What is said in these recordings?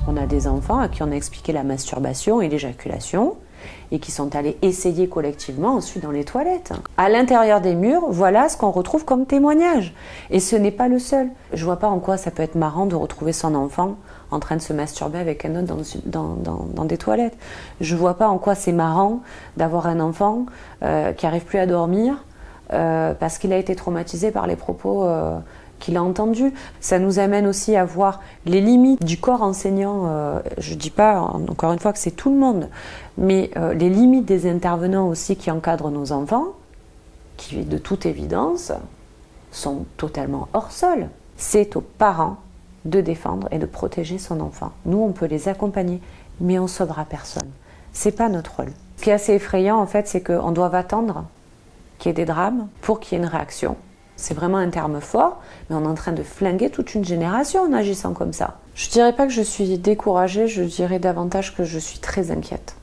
On a des enfants à qui on a expliqué la masturbation et l'éjaculation et qui sont allés essayer collectivement ensuite dans les toilettes. À l'intérieur des murs, voilà ce qu'on retrouve comme témoignage. Et ce n'est pas le seul. Je vois pas en quoi ça peut être marrant de retrouver son enfant en train de se masturber avec un autre dans des toilettes. Je vois pas en quoi c'est marrant d'avoir un enfant qui n'arrive plus à dormir parce qu'il a été traumatisé par les propos qu'il a entendus. Ça nous amène aussi à voir les limites du corps enseignant. Je ne dis pas, encore une fois, que c'est tout le monde, mais les limites des intervenants aussi qui encadrent nos enfants, qui, de toute évidence, sont totalement hors sol. C'est aux parents de défendre et de protéger son enfant. Nous, on peut les accompagner, mais on ne sauvera personne. Ce n'est pas notre rôle. Ce qui est assez effrayant, en fait, c'est qu'on doit attendre qu'il y ait des drames pour qu'il y ait une réaction. C'est vraiment un terme fort, mais on est en train de flinguer toute une génération en agissant comme ça. Je ne dirais pas que je suis découragée, je dirais davantage que je suis très inquiète.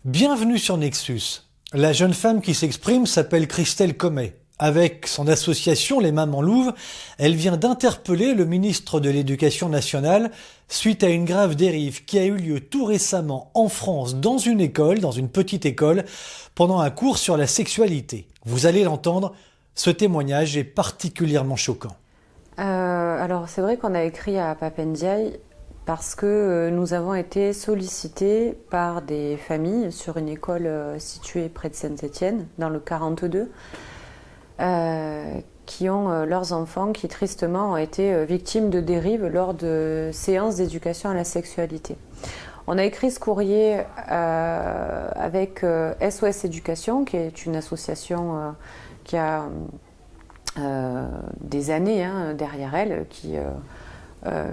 Bienvenue sur Nexus. La jeune femme qui s'exprime s'appelle Christelle Comet. Avec son association Les Mamans Louves, elle vient d'interpeller le ministre de l'Éducation nationale suite à une grave dérive qui a eu lieu tout récemment en France dans une école, dans une petite école, pendant un cours sur la sexualité. Vous allez l'entendre, ce témoignage est particulièrement choquant. Alors c'est vrai qu'on a écrit à Pape Ndiaye parce que nous avons été sollicités par des familles sur une école située près de Saint-Étienne, dans le 42, qui ont leurs enfants qui tristement ont été victimes de dérives lors de séances d'éducation à la sexualité. On a écrit ce courrier avec SOS Éducation, qui est une association qui a des années derrière elle, qui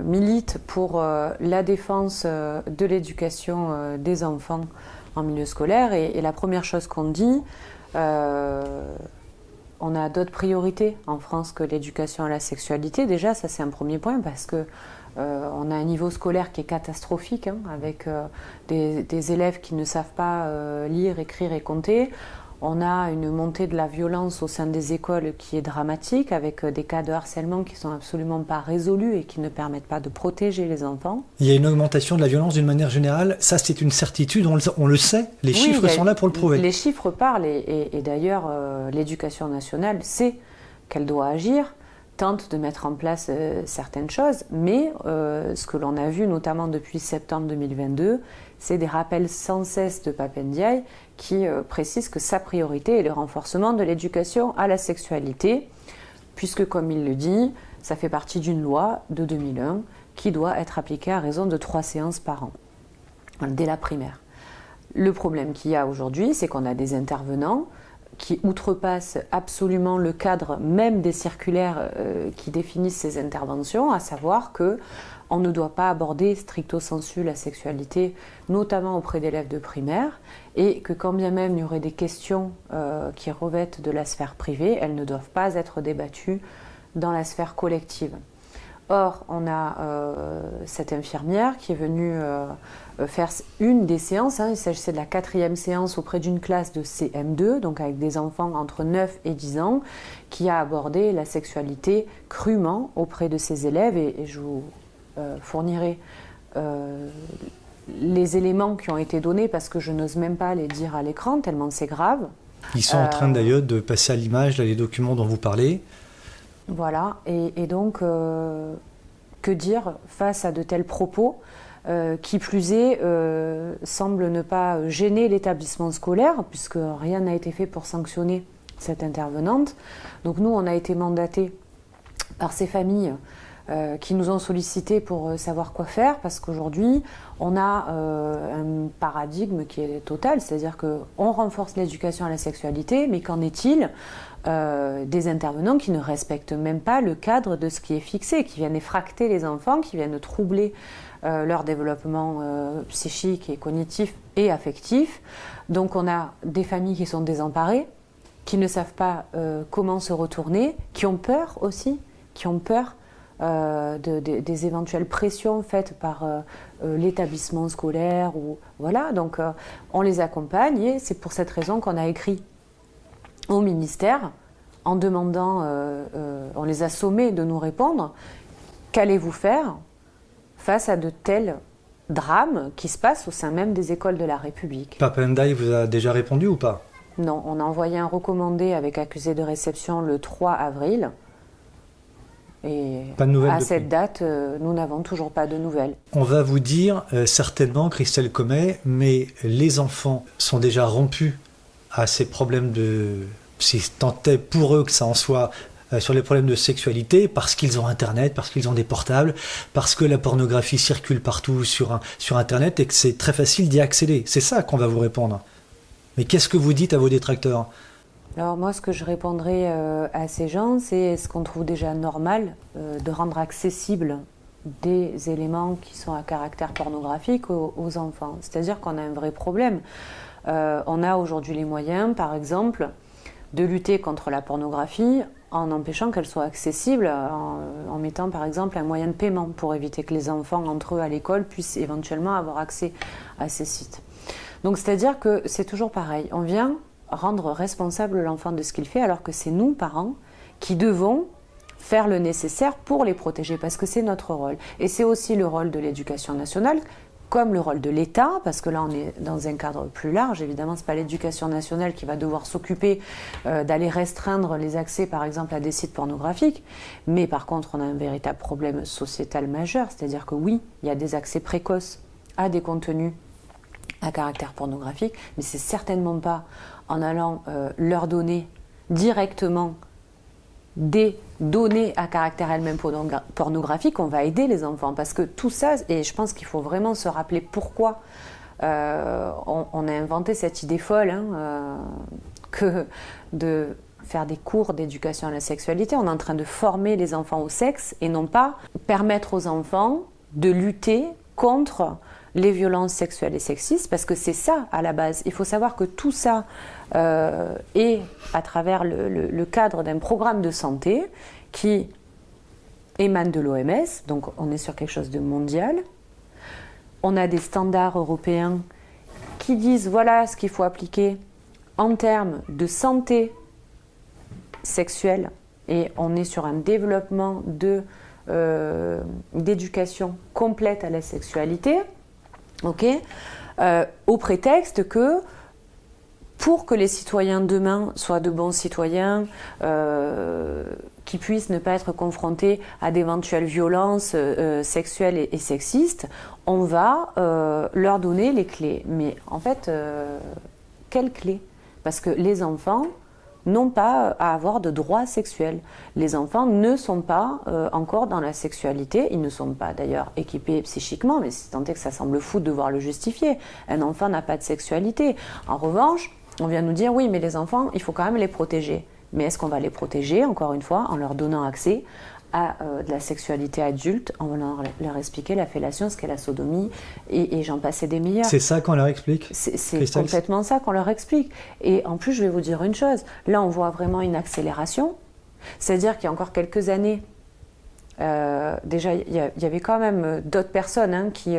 milite pour la défense de l'éducation des enfants en milieu scolaire. Et la première chose qu'on dit, on a d'autres priorités en France que l'éducation à la sexualité. Déjà, ça c'est un premier point parce que on a un niveau scolaire qui est catastrophique, avec des élèves qui ne savent pas lire, écrire et compter. On a une montée de la violence au sein des écoles qui est dramatique, avec des cas de harcèlement qui ne sont absolument pas résolus et qui ne permettent pas de protéger les enfants. Il y a une augmentation de la violence d'une manière générale, ça c'est une certitude, on le sait, les chiffres sont là pour le prouver. Les chiffres parlent et d'ailleurs l'éducation nationale sait qu'elle doit agir, tente de mettre en place certaines choses, mais ce que l'on a vu notamment depuis septembre 2022, c'est des rappels sans cesse de Pape Ndiaye qui précise que sa priorité est le renforcement de l'éducation à la sexualité, puisque comme il le dit, ça fait partie d'une loi de 2001 qui doit être appliquée à raison de 3 séances par an, dès la primaire. Le problème qu'il y a aujourd'hui, c'est qu'on a des intervenants qui outrepassent absolument le cadre même des circulaires qui définissent ces interventions, à savoir que on ne doit pas aborder stricto sensu la sexualité, notamment auprès d'élèves de primaire, et que quand bien même il y aurait des questions qui revêtent de la sphère privée, elles ne doivent pas être débattues dans la sphère collective. Or, on a cette infirmière qui est venue faire une des séances, il s'agissait de la 4e séance auprès d'une classe de CM2, donc avec des enfants entre 9 et 10 ans, qui a abordé la sexualité crûment auprès de ses élèves, et je vous fournirai les éléments qui ont été donnés, parce que je n'ose même pas les dire à l'écran, tellement c'est grave. Ils sont en train d'ailleurs de passer à l'image, là, les documents dont vous parlez. Voilà, et donc, que dire face à de tels propos qui plus est, semblent ne pas gêner l'établissement scolaire, puisque rien n'a été fait pour sanctionner cette intervenante. Donc nous, on a été mandatés par ces familles qui nous ont sollicités pour savoir quoi faire, parce qu'aujourd'hui, on a un paradigme qui est total, c'est-à-dire qu'on renforce l'éducation à la sexualité, mais qu'en est-il des intervenants qui ne respectent même pas le cadre de ce qui est fixé, qui viennent effracter les enfants, qui viennent troubler leur développement psychique et cognitif et affectif. Donc on a des familles qui sont désemparées, qui ne savent pas comment se retourner, qui ont peur aussi, qui ont peur des éventuelles pressions faites par l'établissement scolaire. Voilà, donc on les accompagne, et c'est pour cette raison qu'on a écrit au ministère en demandant, on les a sommés de nous répondre, qu'allez-vous faire face à de tels drames qui se passent au sein même des écoles de la République. Papa Ndiaye vous a déjà répondu ou pas? Non, on a envoyé un recommandé avec accusé de réception le 3 avril. Et pas de nouvelles à depuis. cette date, nous n'avons toujours pas de nouvelles. On va vous dire certainement, Christelle Commet, mais les enfants sont déjà rompus à ces problèmes de... si tant est pour eux que ça en soit, sur les problèmes de sexualité, parce qu'ils ont Internet, parce qu'ils ont des portables, parce que la pornographie circule partout sur Internet et que c'est très facile d'y accéder. C'est ça qu'on va vous répondre. Mais qu'est-ce que vous dites à vos détracteurs? Alors moi, ce que je répondrai à ces gens, c'est est-ce qu'on trouve déjà normal de rendre accessible des éléments qui sont à caractère pornographique aux enfants? C'est-à-dire qu'on a un vrai problème. On a aujourd'hui les moyens, par exemple, de lutter contre la pornographie en empêchant qu'elle soit accessible, en mettant par exemple un moyen de paiement pour éviter que les enfants entre eux à l'école puissent éventuellement avoir accès à ces sites. Donc c'est-à-dire que c'est toujours pareil, on vient rendre responsable l'enfant de ce qu'il fait alors que c'est nous, parents, qui devons faire le nécessaire pour les protéger parce que c'est notre rôle. Et c'est aussi le rôle de l'éducation nationale comme le rôle de l'État, parce que là on est dans un cadre plus large, évidemment ce n'est pas l'éducation nationale qui va devoir s'occuper d'aller restreindre les accès par exemple à des sites pornographiques, mais par contre on a un véritable problème sociétal majeur, c'est-à-dire que oui, il y a des accès précoces à des contenus à caractère pornographique, mais c'est certainement pas en allant leur donner directement des données à caractère elles-mêmes pornographique, on va aider les enfants. Parce que tout ça, et je pense qu'il faut vraiment se rappeler pourquoi on a inventé cette idée folle que de faire des cours d'éducation à la sexualité. On est en train de former les enfants au sexe et non pas permettre aux enfants de lutter contre les violences sexuelles et sexistes, parce que c'est ça à la base. Il faut savoir que tout ça est à travers le cadre d'un programme de santé qui émane de l'OMS, donc on est sur quelque chose de mondial. On a des standards européens qui disent voilà ce qu'il faut appliquer en termes de santé sexuelle, et on est sur un développement d'éducation complète à la sexualité. Au prétexte que pour que les citoyens demain soient de bons citoyens, qui puissent ne pas être confrontés à d'éventuelles violences sexuelles et sexistes, on va leur donner les clés. Mais en fait, quelles clés? Parce que les enfants n'ont pas à avoir de droits sexuels. Les enfants ne sont pas encore dans la sexualité, ils ne sont pas d'ailleurs équipés psychiquement, mais c'est tant est que ça semble fou de devoir le justifier. Un enfant n'a pas de sexualité. En revanche, on vient nous dire oui, mais les enfants, il faut quand même les protéger. Mais est-ce qu'on va les protéger, encore une fois, en leur donnant accès à de la sexualité adulte, en voulant leur expliquer la fellation, ce qu'est la sodomie, et j'en passais des meilleurs. C'est ça qu'on leur explique? C'est complètement ça qu'on leur explique. Et en plus, je vais vous dire une chose, là on voit vraiment une accélération, c'est-à-dire qu'il y a encore quelques années, déjà il y avait quand même d'autres personnes qui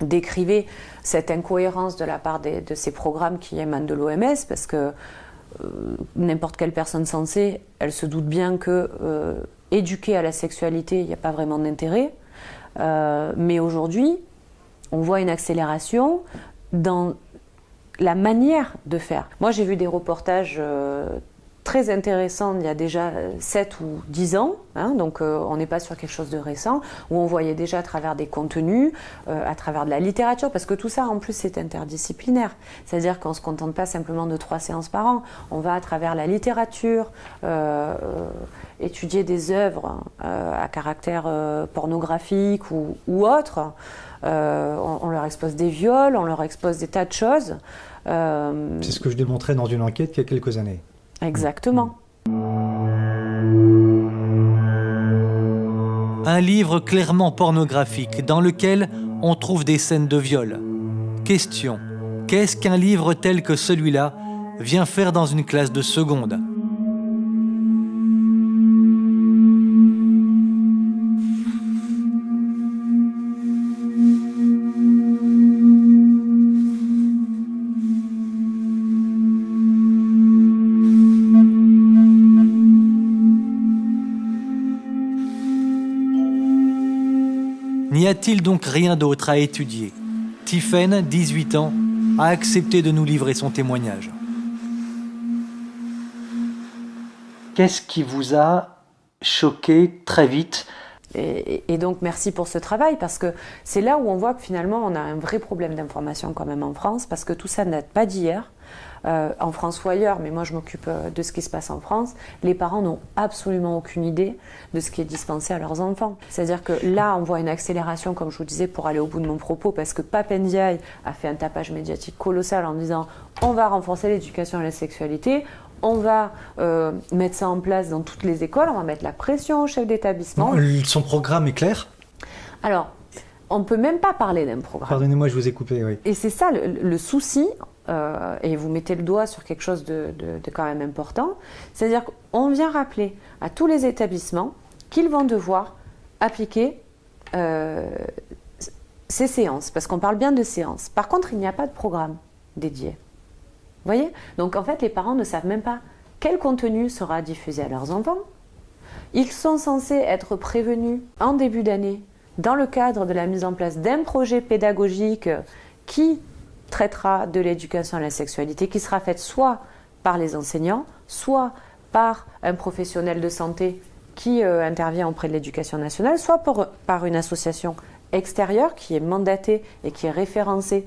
décrivaient cette incohérence de la part de ces programmes qui émanent de l'OMS, parce que n'importe quelle personne sensée, elle se doute bien que éduquer à la sexualité, il n'y a pas vraiment d'intérêt. Mais aujourd'hui, on voit une accélération dans la manière de faire. Moi, j'ai vu des reportages très intéressants il y a déjà 7 ou 10 ans, donc on n'est pas sur quelque chose de récent, où on voyait déjà à travers des contenus, à travers de la littérature, parce que tout ça en plus c'est interdisciplinaire, c'est-à-dire qu'on ne se contente pas simplement de 3 séances par an, on va à travers la littérature, étudier des œuvres à caractère pornographique ou autre, on leur expose des viols, on leur expose des tas de choses. C'est ce que je démontrais dans une enquête il y a quelques années. Exactement. Un livre clairement pornographique dans lequel on trouve des scènes de viol. Question: qu'est-ce qu'un livre tel que celui-là vient faire dans une classe de seconde? N'y a-t-il donc rien d'autre à étudier ? Tiffaine, 18 ans, a accepté de nous livrer son témoignage. Qu'est-ce qui vous a choqué très vite ? Et donc merci pour ce travail, parce que c'est là où on voit que finalement on a un vrai problème d'information quand même en France, parce que tout ça ne date pas d'hier, en France ou ailleurs, mais moi je m'occupe de ce qui se passe en France. Les parents n'ont absolument aucune idée de ce qui est dispensé à leurs enfants. C'est-à-dire que là on voit une accélération, comme je vous disais, pour aller au bout de mon propos, parce que Pape Ndiaye a fait un tapage médiatique colossal en disant on va renforcer l'éducation à la sexualité. On va mettre ça en place dans toutes les écoles, on va mettre la pression au chef d'établissement. Son programme est clair ? Alors, on ne peut même pas parler d'un programme. Pardonnez-moi, je vous ai coupé, oui. Et c'est ça le souci, et vous mettez le doigt sur quelque chose de quand même important, c'est-à-dire qu'on vient rappeler à tous les établissements qu'ils vont devoir appliquer ces séances, parce qu'on parle bien de séances. Par contre, il n'y a pas de programme dédié. Vous voyez ? Donc en fait, les parents ne savent même pas quel contenu sera diffusé à leurs enfants. Ils sont censés être prévenus en début d'année dans le cadre de la mise en place d'un projet pédagogique qui traitera de l'éducation à la sexualité, qui sera faite soit par les enseignants, soit par un professionnel de santé qui intervient auprès de l'éducation nationale, soit par une association extérieure qui est mandatée et qui est référencée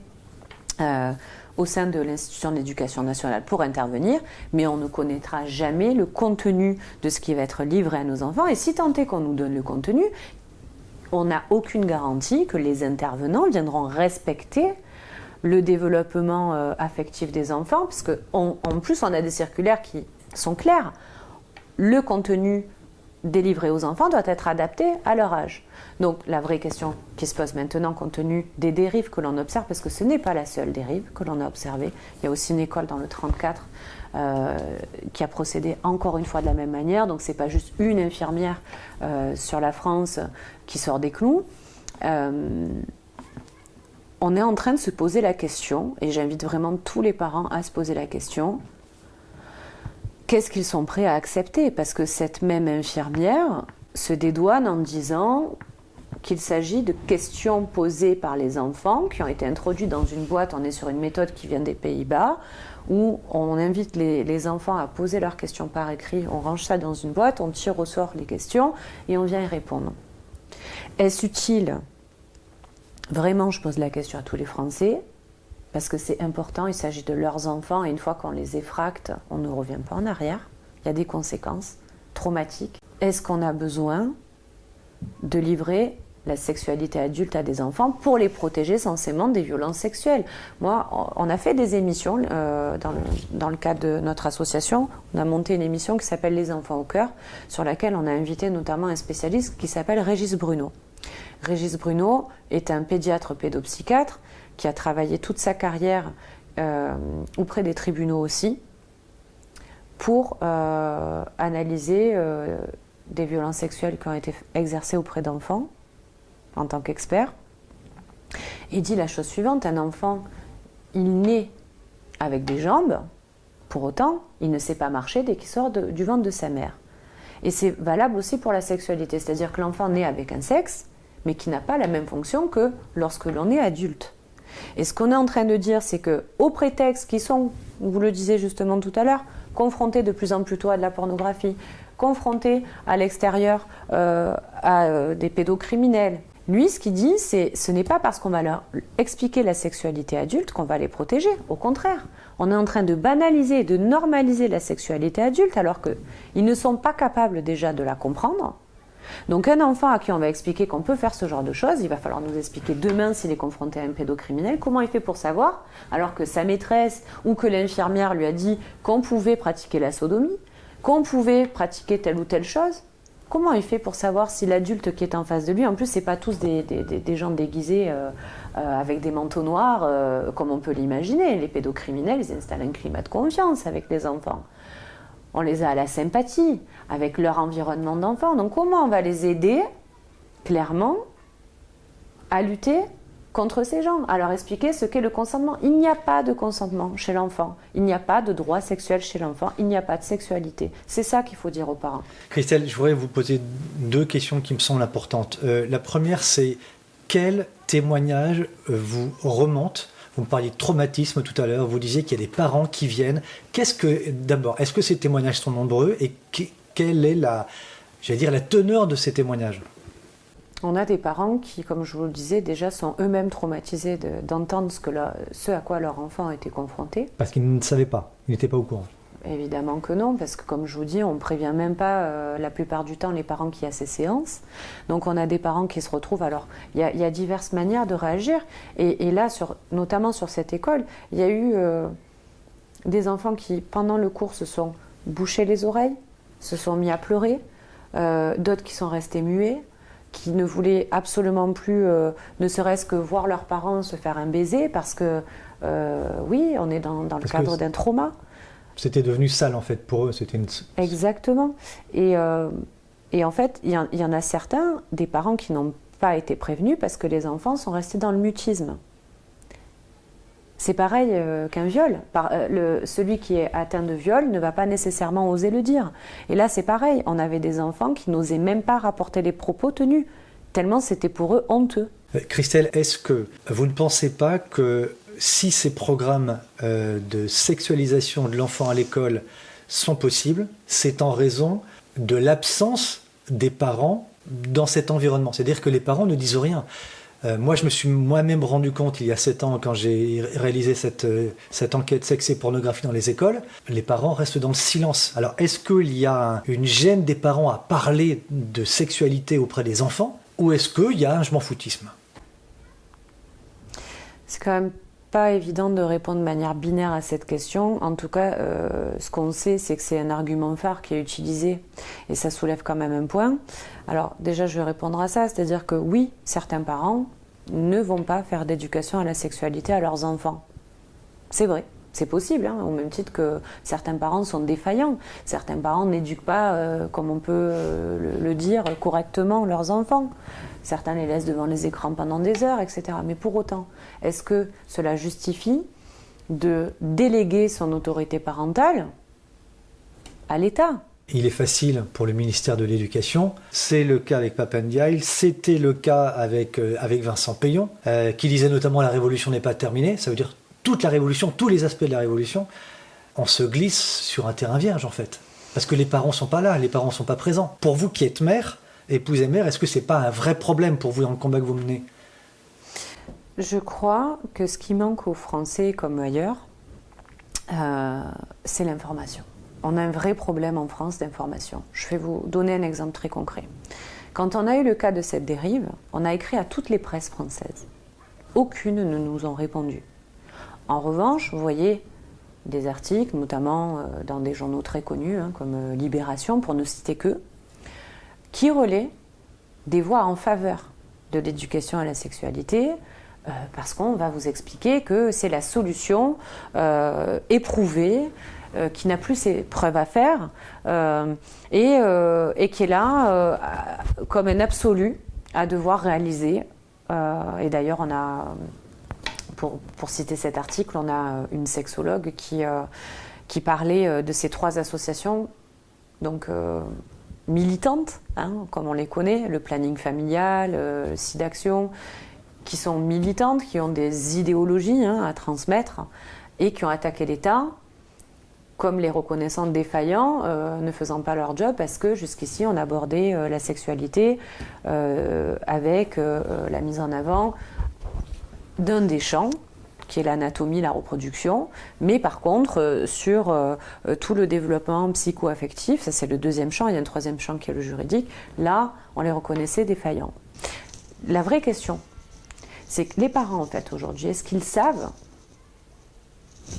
au sein de l'institution d'éducation nationale pour intervenir, mais on ne connaîtra jamais le contenu de ce qui va être livré à nos enfants. Et si tant est qu'on nous donne le contenu, on n'a aucune garantie que les intervenants viendront respecter le développement affectif des enfants, parce qu'en plus, on a des circulaires qui sont claires. Le contenu délivré aux enfants doit être adapté à leur âge. Donc la vraie question qui se pose maintenant, compte tenu des dérives que l'on observe, parce que ce n'est pas la seule dérive que l'on a observée, il y a aussi une école dans le 34 qui a procédé encore une fois de la même manière, donc c'est pas juste une infirmière sur la France qui sort des clous. On est en train de se poser la question, et j'invite vraiment tous les parents à se poser la question, qu'est-ce qu'ils sont prêts à accepter ? Parce que cette même infirmière se dédouane en disant qu'il s'agit de questions posées par les enfants qui ont été introduites dans une boîte. On est sur une méthode qui vient des Pays-Bas, où on invite les enfants à poser leurs questions par écrit, on range ça dans une boîte, on tire au sort les questions et on vient y répondre. Est-ce utile ? Vraiment, je pose la question à tous les Français, parce que c'est important, il s'agit de leurs enfants, et une fois qu'on les effracte, on ne revient pas en arrière. Il y a des conséquences traumatiques. Est-ce qu'on a besoin de livrer la sexualité adulte à des enfants pour les protéger censément des violences sexuelles ? Moi, on a fait des émissions dans le cadre de notre association. On a monté une émission qui s'appelle Les enfants au cœur, sur laquelle on a invité notamment un spécialiste qui s'appelle Régis Bruno. Régis Bruno est un pédiatre pédopsychiatre qui a travaillé toute sa carrière auprès des tribunaux aussi, pour analyser des violences sexuelles qui ont été exercées auprès d'enfants en tant qu'expert. Il dit la chose suivante: un enfant, il naît avec des jambes, pour autant, il ne sait pas marcher dès qu'il sort du ventre de sa mère. Et c'est valable aussi pour la sexualité, c'est-à-dire que l'enfant naît avec un sexe, mais qui n'a pas la même fonction que lorsque l'on est adulte. Et ce qu'on est en train de dire, c'est qu'au prétexte qu'ils sont, vous le disiez justement tout à l'heure, confrontés de plus en plus tôt à de la pornographie, confrontés à l'extérieur à des pédocriminels, lui, ce qu'il dit, ce n'est pas parce qu'on va leur expliquer la sexualité adulte qu'on va les protéger. Au contraire, on est en train de banaliser et de normaliser la sexualité adulte alors qu'ils ne sont pas capables déjà de la comprendre. Donc un enfant à qui on va expliquer qu'on peut faire ce genre de choses, il va falloir nous expliquer demain s'il est confronté à un pédocriminel, comment il fait pour savoir, alors que sa maîtresse ou que l'infirmière lui a dit qu'on pouvait pratiquer la sodomie, qu'on pouvait pratiquer telle ou telle chose. Comment il fait pour savoir si l'adulte qui est en face de lui, en plus c'est pas tous des gens déguisés avec des manteaux noirs comme on peut l'imaginer, les pédocriminels ils installent un climat de confiance avec les enfants. On les a à la sympathie, avec leur environnement d'enfant. Donc comment on va les aider, clairement, à lutter contre ces gens, à leur expliquer ce qu'est le consentement. Il n'y a pas de consentement chez l'enfant, il n'y a pas de droit sexuel chez l'enfant, il n'y a pas de sexualité. C'est ça qu'il faut dire aux parents. Christelle, je voudrais vous poser deux questions qui me semblent importantes. La première, c'est quel témoignage vous remonte? Vous me parliez de traumatisme tout à l'heure, vous disiez qu'il y a des parents qui viennent. D'abord, est-ce que ces témoignages sont nombreux et quelle est la teneur de ces témoignages? On a des parents qui, comme je vous le disais, déjà sont eux-mêmes traumatisés d'entendre ce à quoi leur enfant a été confronté. Parce qu'ils ne savaient pas, ils n'étaient pas au courant. Évidemment que non, parce que comme je vous dis, on ne prévient même pas la plupart du temps les parents qu'il y a ces séances. Donc on a des parents qui se retrouvent. Alors il y a diverses manières de réagir. Et là, notamment sur cette école, il y a eu des enfants qui, pendant le cours, se sont bouchés les oreilles, se sont mis à pleurer, d'autres qui sont restés muets, qui ne voulaient absolument plus, ne serait-ce que voir leurs parents se faire un baiser, parce que oui, on est dans le cadre d'un trauma. C'était devenu sale en fait pour eux. Exactement. Et en fait, il y en a certains, des parents qui n'ont pas été prévenus parce que les enfants sont restés dans le mutisme. C'est pareil qu'un viol. Celui qui est atteint de viol ne va pas nécessairement oser le dire. Et là, c'est pareil. On avait des enfants qui n'osaient même pas rapporter les propos tenus, tellement c'était pour eux honteux. Christelle, est-ce que vous ne pensez pas que si ces programmes de sexualisation de l'enfant à l'école sont possibles, c'est en raison de l'absence des parents dans cet environnement? C'est-à-dire que les parents ne disent rien. Moi, je me suis moi-même rendu compte il y a 7 ans, quand j'ai réalisé cette enquête sexe et pornographie dans les écoles, les parents restent dans le silence. Alors, est-ce qu'il y a une gêne des parents à parler de sexualité auprès des enfants, ou est-ce qu'il y a un je m'en foutisme? C'est quand même pas évident de répondre de manière binaire à cette question. En tout cas, ce qu'on sait, c'est que c'est un argument phare qui est utilisé et ça soulève quand même un point. Alors déjà, je vais répondre à ça, c'est-à-dire que oui, certains parents ne vont pas faire d'éducation à la sexualité à leurs enfants. C'est vrai. C'est possible, hein, au même titre que certains parents sont défaillants. Certains parents n'éduquent pas, comme on peut le dire, correctement leurs enfants. Certains les laissent devant les écrans pendant des heures, etc. Mais pour autant, est-ce que cela justifie de déléguer son autorité parentale à l'État ? Il est facile pour le ministère de l'Éducation. C'est le cas avec Pap Ndiaye, c'était le cas avec Vincent Payon, qui disait notamment « la révolution n'est pas terminée ». Ça veut dire toute la révolution, tous les aspects de la révolution. On se glisse sur un terrain vierge en fait. Parce que les parents ne sont pas là, les parents ne sont pas présents. Pour vous qui êtes mère, épouse et mère, est-ce que ce n'est pas un vrai problème pour vous dans le combat que vous menez ? Je crois que ce qui manque aux Français comme ailleurs, c'est l'information. On a un vrai problème en France d'information. Je vais vous donner un exemple très concret. Quand on a eu le cas de cette dérive, on a écrit à toutes les presses françaises. Aucune ne nous a répondu. En revanche, vous voyez des articles, notamment dans des journaux très connus, comme Libération, pour ne citer qu'eux, qui relaient des voix en faveur de l'éducation à la sexualité, parce qu'on va vous expliquer que c'est la solution éprouvée, qui n'a plus ses preuves à faire, et qui est là comme un absolu à devoir réaliser. Et d'ailleurs, on a... Pour citer cet article, on a une sexologue qui parlait de ces 3 associations donc, militantes, comme on les connaît, le planning familial, le SIDAction, qui sont militantes, qui ont des idéologies à transmettre et qui ont attaqué l'État comme les reconnaissants défaillants, ne faisant pas leur job, parce que jusqu'ici on abordait la sexualité avec la mise en avant d'un des champs, qui est l'anatomie, la reproduction, mais par contre, sur tout le développement psycho-affectif, ça c'est le 2e champ, il y a un 3e champ qui est le juridique, là, on les reconnaissait défaillants. La vraie question, c'est que les parents, en fait, aujourd'hui, est-ce qu'ils savent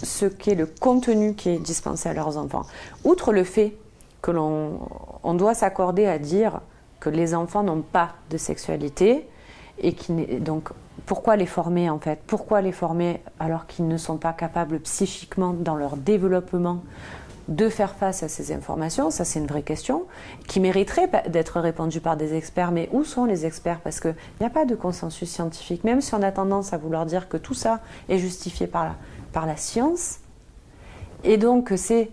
ce qu'est le contenu qui est dispensé à leurs enfants? Outre le fait que on doit s'accorder à dire que les enfants n'ont pas de sexualité, et donc pourquoi les former en fait? Pourquoi les former alors qu'ils ne sont pas capables psychiquement dans leur développement de faire face à ces informations? Ça c'est une vraie question qui mériterait d'être répondue par des experts. Mais où sont les experts? Parce qu'il n'y a pas de consensus scientifique, même si on a tendance à vouloir dire que tout ça est justifié par la science. Et donc c'est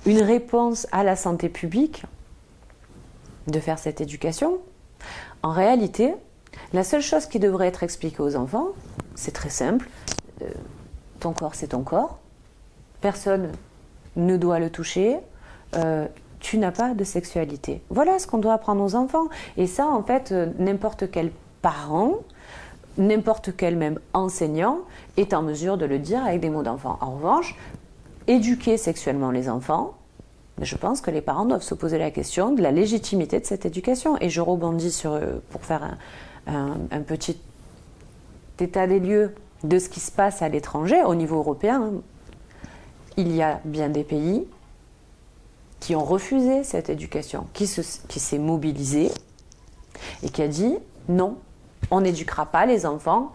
une réponse à la santé publique de faire cette éducation. En réalité, La seule chose qui devrait être expliquée aux enfants, c'est très simple. Ton corps, c'est ton corps. Personne ne doit le toucher. Tu n'as pas de sexualité. Voilà ce qu'on doit apprendre aux enfants. Et ça, en fait, n'importe quel parent, n'importe quel même enseignant est en mesure de le dire avec des mots d'enfant. En revanche, éduquer sexuellement les enfants, je pense que les parents doivent se poser la question de la légitimité de cette éducation. Et je rebondis pour faire un petit état des lieux de ce qui se passe à l'étranger, au niveau européen. Il y a bien des pays qui ont refusé cette éducation, qui s'est mobilisé et qui a dit non, on n'éduquera pas les enfants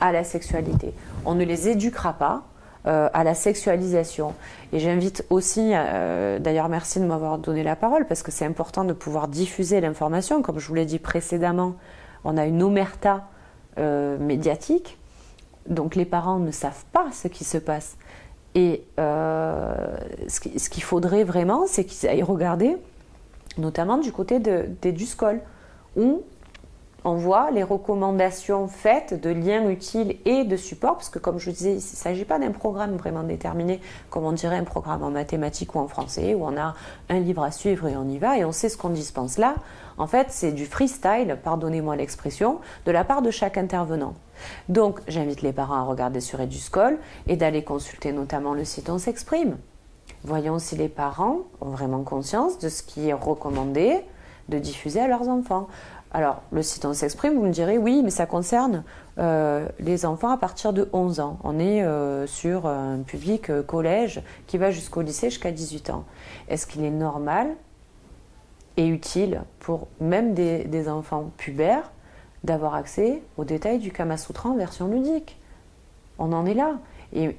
à la sexualité. On ne les éduquera pas à la sexualisation. Et j'invite aussi, d'ailleurs merci de m'avoir donné la parole, parce que c'est important de pouvoir diffuser l'information. Comme je vous l'ai dit précédemment, on a une omerta médiatique, donc les parents ne savent pas ce qui se passe. Et ce qu'il faudrait vraiment, c'est qu'ils aillent regarder, notamment du côté d'EduScol, où on voit les recommandations faites de liens utiles et de support, parce que comme je disais, il ne s'agit pas d'un programme vraiment déterminé, comme on dirait un programme en mathématiques ou en français, où on a un livre à suivre et on y va, et on sait ce qu'on dispense là. En fait, c'est du freestyle, pardonnez-moi l'expression, de la part de chaque intervenant. Donc, j'invite les parents à regarder sur EduScol et d'aller consulter notamment le site On s'exprime. Voyons si les parents ont vraiment conscience de ce qui est recommandé de diffuser à leurs enfants. Alors, le site On s'exprime, vous me direz, oui, mais ça concerne les enfants à partir de 11 ans. On est sur un public collège qui va jusqu'au lycée, jusqu'à 18 ans. Est-ce qu'il est normal et utile pour même des enfants pubères d'avoir accès aux détails du Kama Sutra en version ludique? On en est là. Et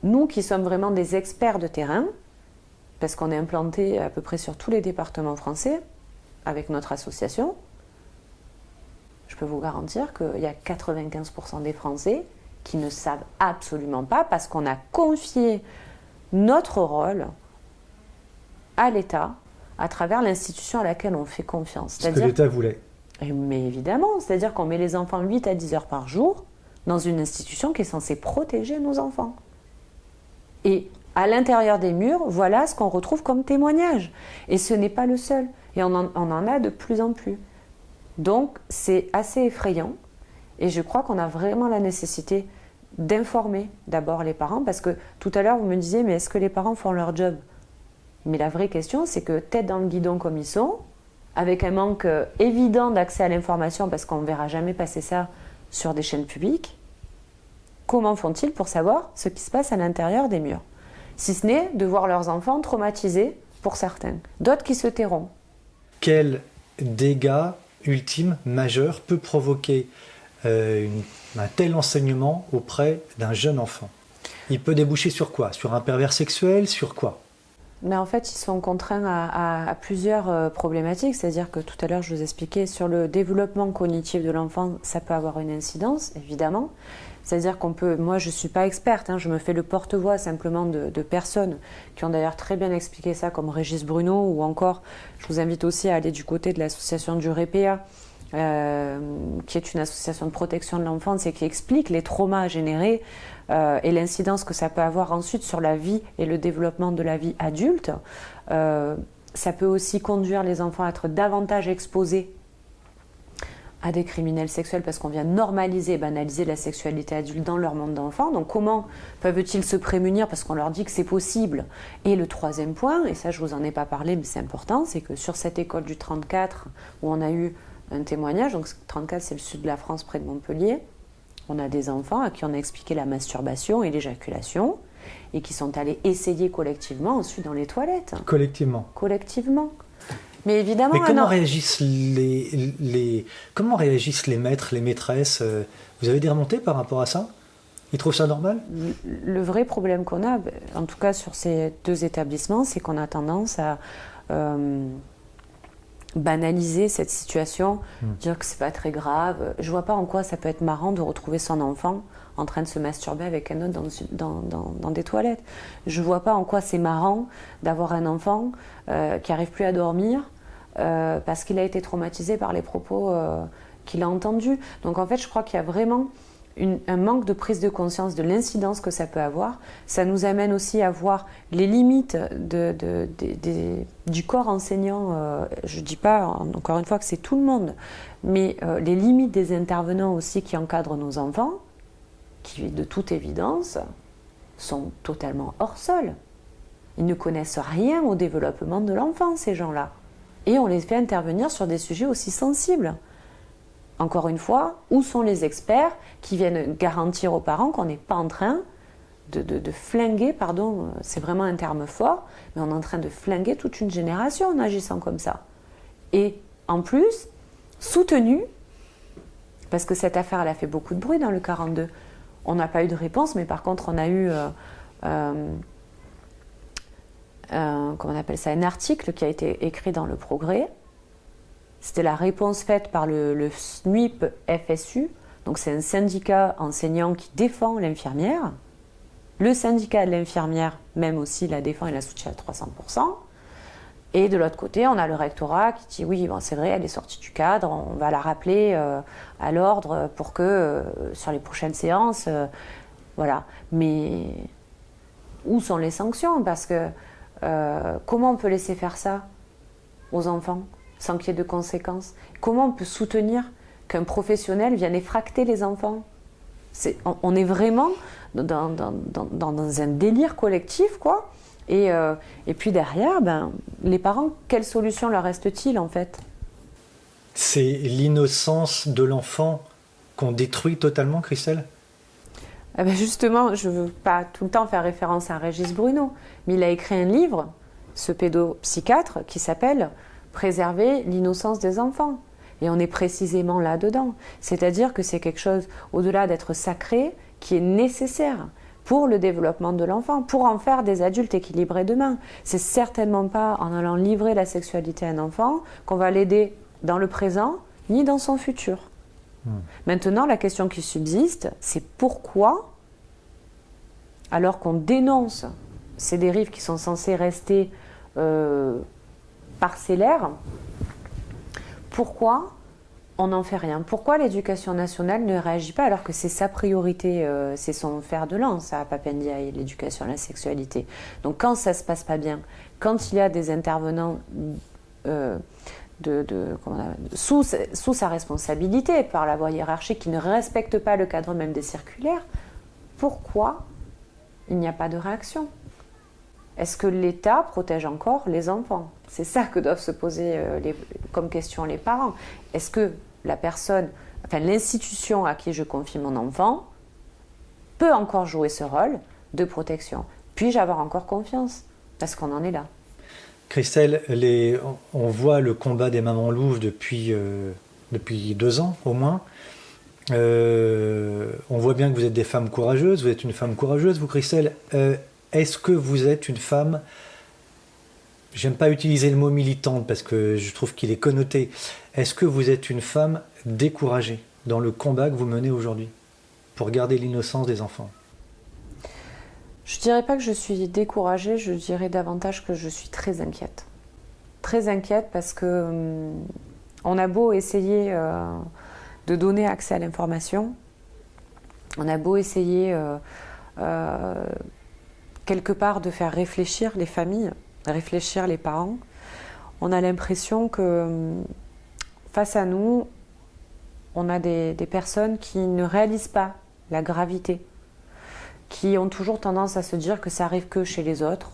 nous qui sommes vraiment des experts de terrain, parce qu'on est implanté à peu près sur tous les départements français avec notre association, je peux vous garantir qu'il y a 95% des Français qui ne savent absolument pas, parce qu'on a confié notre rôle à l'État à travers l'institution à laquelle on fait confiance. Ce que l'État voulait. Mais évidemment, c'est-à-dire qu'on met les enfants 8 à 10 heures par jour dans une institution qui est censée protéger nos enfants. Et à l'intérieur des murs, voilà ce qu'on retrouve comme témoignage. Et ce n'est pas le seul. Et on en a de plus en plus. Donc, c'est assez effrayant. Et je crois qu'on a vraiment la nécessité d'informer d'abord les parents. Parce que tout à l'heure, vous me disiez, mais est-ce que les parents font leur job? Mais la vraie question, c'est que tête dans le guidon comme ils sont, avec un manque évident d'accès à l'information, parce qu'on ne verra jamais passer ça sur des chaînes publiques, comment font-ils pour savoir ce qui se passe à l'intérieur des murs? Si ce n'est de voir leurs enfants traumatisés pour certains, d'autres qui se tairont. Quel dégât ultime, majeur, peut provoquer un tel enseignement auprès d'un jeune enfant? Il peut déboucher sur quoi? Sur un pervers sexuel? Sur quoi? Mais en fait, ils sont contraints à plusieurs problématiques. C'est-à-dire que tout à l'heure, je vous expliquais, sur le développement cognitif de l'enfant, ça peut avoir une incidence, évidemment. C'est-à-dire qu'on peut... Moi, je ne suis pas experte, je me fais le porte-voix simplement de personnes qui ont d'ailleurs très bien expliqué ça, comme Régis Bruno, ou encore, je vous invite aussi à aller du côté de l'association du REPEA, qui est une association de protection de l'enfance et qui explique les traumas générés et l'incidence que ça peut avoir ensuite sur la vie et le développement de la vie adulte. Ça peut aussi conduire les enfants à être davantage exposés à des criminels sexuels, parce qu'on vient normaliser et banaliser la sexualité adulte dans leur monde d'enfants. Donc comment peuvent-ils se prémunir, parce qu'on leur dit que c'est possible? Et le troisième point, et ça je vous en ai pas parlé mais c'est important, c'est que sur cette école du 34 où on a eu un témoignage, donc 34 c'est le sud de la France près de Montpellier, on a des enfants à qui on a expliqué la masturbation et l'éjaculation et qui sont allés essayer collectivement ensuite dans les toilettes. Collectivement. Mais évidemment... Mais comment réagissent comment réagissent les maîtres, les maîtresses? Vous avez des remontées par rapport à ça? Ils trouvent ça normal? Le vrai problème qu'on a, en tout cas sur ces deux établissements, c'est qu'on a tendance à banaliser cette situation, dire que c'est pas très grave. Je vois pas en quoi ça peut être marrant de retrouver son enfant en train de se masturber avec un autre dans des toilettes. Je vois pas en quoi c'est marrant d'avoir un enfant qui arrive plus à dormir parce qu'il a été traumatisé par les propos qu'il a entendu. Donc en fait, je crois qu'il y a vraiment un manque de prise de conscience de l'incidence que ça peut avoir. Ça nous amène aussi à voir les limites du corps enseignant. Je ne dis pas, encore une fois, que c'est tout le monde, mais les limites des intervenants aussi qui encadrent nos enfants, qui, de toute évidence, sont totalement hors sol. Ils ne connaissent rien au développement de l'enfant, ces gens-là. Et on les fait intervenir sur des sujets aussi sensibles. Encore une fois, où sont les experts qui viennent garantir aux parents qu'on n'est pas en train de flinguer, pardon, c'est vraiment un terme fort, mais on est en train de flinguer toute une génération en agissant comme ça. Et en plus, soutenu, parce que cette affaire elle a fait beaucoup de bruit dans le 42, on n'a pas eu de réponse, mais par contre on a eu comment on appelle ça, un article qui a été écrit dans le Progrès. C'était la réponse faite par le SNUIP FSU, donc c'est un syndicat enseignant qui défend l'infirmière. Le syndicat de l'infirmière, même aussi, la défend et la soutient à 300%. Et de l'autre côté, on a le rectorat qui dit oui, bon, c'est vrai, elle est sortie du cadre, on va la rappeler à l'ordre pour que sur les prochaines séances, voilà. Mais où sont les sanctions? Parce que comment on peut laisser faire ça aux enfants sans qu'il y ait de conséquences? Comment on peut soutenir qu'un professionnel vienne effracter les enfants? On est vraiment dans un délire collectif, quoi. Et puis derrière, les parents, quelle solution leur reste-t-il, en fait? C'est l'innocence de l'enfant qu'on détruit totalement, Christelle? Justement, je ne veux pas tout le temps faire référence à Régis Bruno, mais il a écrit un livre, ce pédopsychiatre, qui s'appelle « Préserver l'innocence des enfants ». Et on est précisément là-dedans. C'est-à-dire que c'est quelque chose, au-delà d'être sacré, qui est nécessaire pour le développement de l'enfant, pour en faire des adultes équilibrés demain. C'est certainement pas en allant livrer la sexualité à un enfant qu'on va l'aider dans le présent, ni dans son futur. Maintenant, la question qui subsiste, c'est pourquoi, alors qu'on dénonce ces dérives qui sont censées rester parcellaires, pourquoi on n'en fait rien? Pourquoi l'éducation nationale ne réagit pas alors que c'est sa priorité, c'est son fer de lance à Pape Ndiaye, l'éducation à la sexualité? Donc quand ça ne se passe pas bien, quand il y a des intervenants sous sa responsabilité par la voie hiérarchique qui ne respectent pas le cadre même des circulaires, pourquoi il n'y a pas de réaction? Est-ce que l'État protège encore les enfants? C'est ça que doivent se poser comme question les parents. Est-ce que la personne, enfin l'institution à qui je confie mon enfant peut encore jouer ce rôle de protection? Puis-je avoir encore confiance? Parce qu'on en est là. Christelle, on voit le combat des mamans louves depuis 2 ans au moins. On voit bien que vous êtes des femmes courageuses. Vous êtes une femme courageuse, vous, Christelle. Est-ce que vous êtes une femme, j'aime pas utiliser le mot militante parce que je trouve qu'il est connoté, est-ce que vous êtes une femme découragée dans le combat que vous menez aujourd'hui pour garder l'innocence des enfants? Je dirais pas que je suis découragée, je dirais davantage que je suis très inquiète. Très inquiète parce que on a beau essayer de donner accès à l'information, on a beau essayer quelque part de faire réfléchir les familles, réfléchir les parents, on a l'impression que face à nous, on a des personnes qui ne réalisent pas la gravité, qui ont toujours tendance à se dire que ça arrive que chez les autres,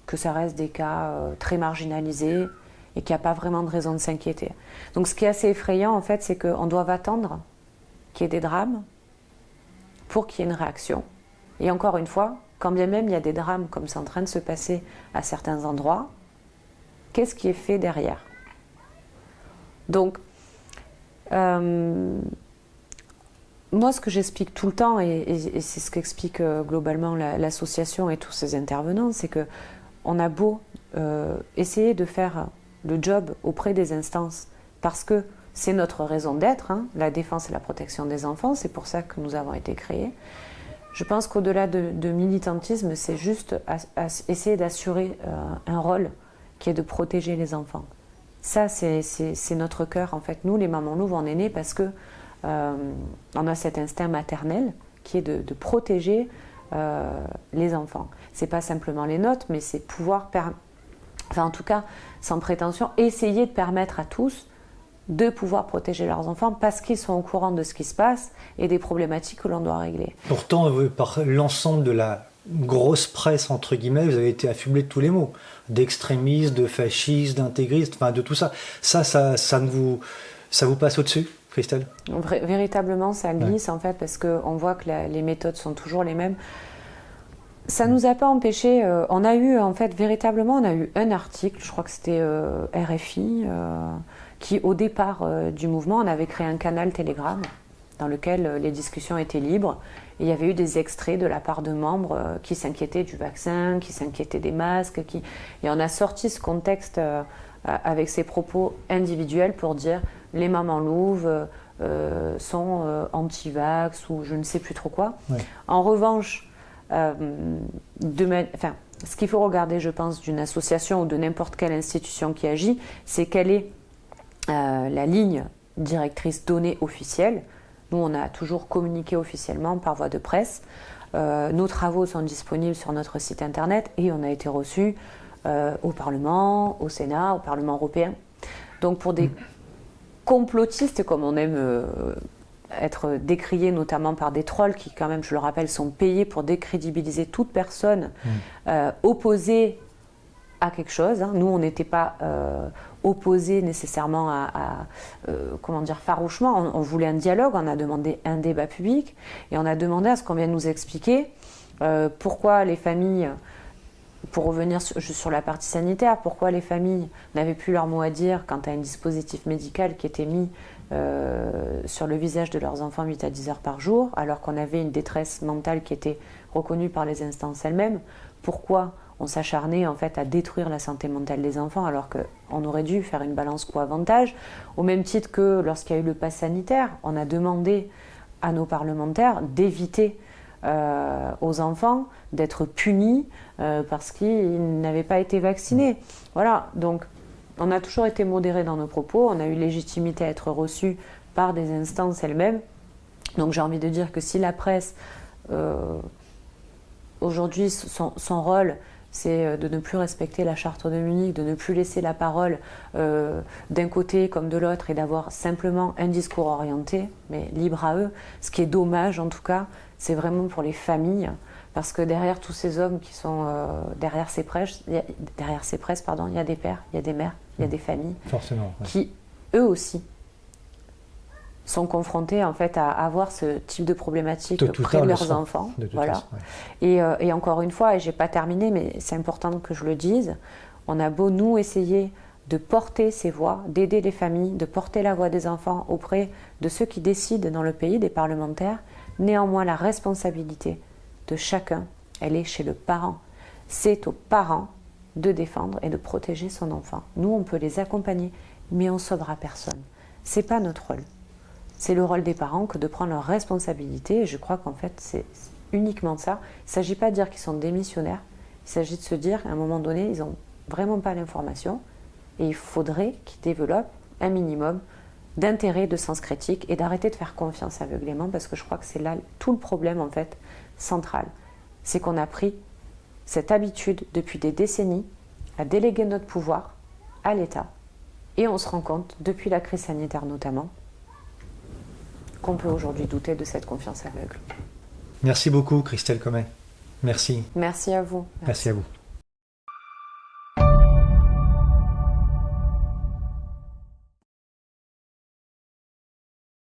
que ça reste des cas très marginalisés et qu'il n'y a pas vraiment de raison de s'inquiéter. Donc ce qui est assez effrayant en fait, c'est qu'on doit attendre qu'il y ait des drames pour qu'il y ait une réaction. Et encore une fois, quand bien même il y a des drames comme c'est en train de se passer à certains endroits, qu'est-ce qui est fait derrière? Donc, moi, ce que j'explique tout le temps, et c'est ce qu'explique globalement l'association et tous ses intervenants, c'est qu'on a beau essayer de faire le job auprès des instances, parce que c'est notre raison d'être, hein, la défense et la protection des enfants, c'est pour ça que nous avons été créés. Je pense qu'au-delà de militantisme, c'est juste essayer d'assurer un rôle qui est de protéger les enfants. Ça, c'est notre cœur, en fait. Nous, les mamans louves, on est nés parce que on a cet instinct maternel qui est de protéger les enfants. C'est pas simplement les nôtres, mais c'est pouvoir, en tout cas, sans prétention, essayer de permettre à tous de pouvoir protéger leurs enfants parce qu'ils sont au courant de ce qui se passe et des problématiques que l'on doit régler. Pourtant, par l'ensemble de la grosse presse, entre guillemets, vous avez été affublé de tous les mots, d'extrémistes, de fascistes, d'intégristes, enfin de tout ça. Ça vous passe au-dessus, Christelle? Véritablement, ça glisse, en fait, parce qu'on voit que les méthodes sont toujours les mêmes. Ça nous a pas empêché, on a eu un article, je crois que c'était RFI, qui au départ du mouvement, on avait créé un canal Telegram dans lequel les discussions étaient libres. Et il y avait eu des extraits de la part de membres qui s'inquiétaient du vaccin, qui s'inquiétaient des masques. Et on a sorti ce contexte avec ces propos individuels pour dire les mamans louves sont anti-vax ou je ne sais plus trop quoi. Ouais. En revanche, ce qu'il faut regarder, je pense, d'une association ou de n'importe quelle institution qui agit, c'est quelle est la ligne directrice donnée officielle. Nous, on a toujours communiqué officiellement par voie de presse. Nos travaux sont disponibles sur notre site internet et on a été reçus au Parlement, au Sénat, au Parlement européen. Donc pour des complotistes, comme on aime être décriés notamment par des trolls qui, quand même, je le rappelle, sont payés pour décrédibiliser toute personne opposée à quelque chose. Hein. Nous, on n'était pas opposés nécessairement farouchement. On voulait un dialogue, on a demandé un débat public et on a demandé à ce qu'on vienne nous expliquer pourquoi les familles, pour revenir sur la partie sanitaire, pourquoi les familles n'avaient plus leur mot à dire quant à un dispositif médical qui était mis sur le visage de leurs enfants 8 à 10 heures par jour, alors qu'on avait une détresse mentale qui était reconnue par les instances elles-mêmes. Pourquoi on s'acharnait en fait à détruire la santé mentale des enfants alors qu'on aurait dû faire une balance coût-avantage. Au même titre que lorsqu'il y a eu le pass sanitaire, on a demandé à nos parlementaires d'éviter aux enfants d'être punis parce qu'ils n'avaient pas été vaccinés. Voilà, donc on a toujours été modérés dans nos propos, on a eu légitimité à être reçus par des instances elles-mêmes. Donc j'ai envie de dire que si la presse, aujourd'hui, son rôle, c'est de ne plus respecter la charte de Munich, de ne plus laisser la parole d'un côté comme de l'autre et d'avoir simplement un discours orienté, mais libre à eux. Ce qui est dommage en tout cas, c'est vraiment pour les familles, parce que derrière tous ces hommes qui sont derrière ces presses, il y a des pères, il y a des mères, il y a des familles qui, eux aussi, sont confrontés en fait à avoir ce type de problématique près de leurs enfants. Voilà. Et encore une fois, et j'ai pas terminé, mais c'est important que je le dise, on a beau nous essayer de porter ces voix, d'aider les familles, de porter la voix des enfants auprès de ceux qui décident dans le pays, des parlementaires, néanmoins la responsabilité de chacun, elle est chez le parent. C'est aux parents de défendre et de protéger son enfant. Nous, on peut les accompagner, mais on ne sauvera personne. C'est pas notre rôle. C'est le rôle des parents que de prendre leurs responsabilités. Et je crois qu'en fait, c'est uniquement ça. Il ne s'agit pas de dire qu'ils sont démissionnaires. Il s'agit de se dire qu'à un moment donné, ils n'ont vraiment pas l'information. Et il faudrait qu'ils développent un minimum d'intérêt, de sens critique et d'arrêter de faire confiance aveuglément, parce que je crois que c'est là tout le problème en fait central. C'est qu'on a pris cette habitude depuis des décennies à déléguer notre pouvoir à l'État. Et on se rend compte, depuis la crise sanitaire notamment, qu'on peut aujourd'hui douter de cette confiance aveugle. Merci beaucoup, Christelle Comet. Merci. Merci à vous. Merci à vous.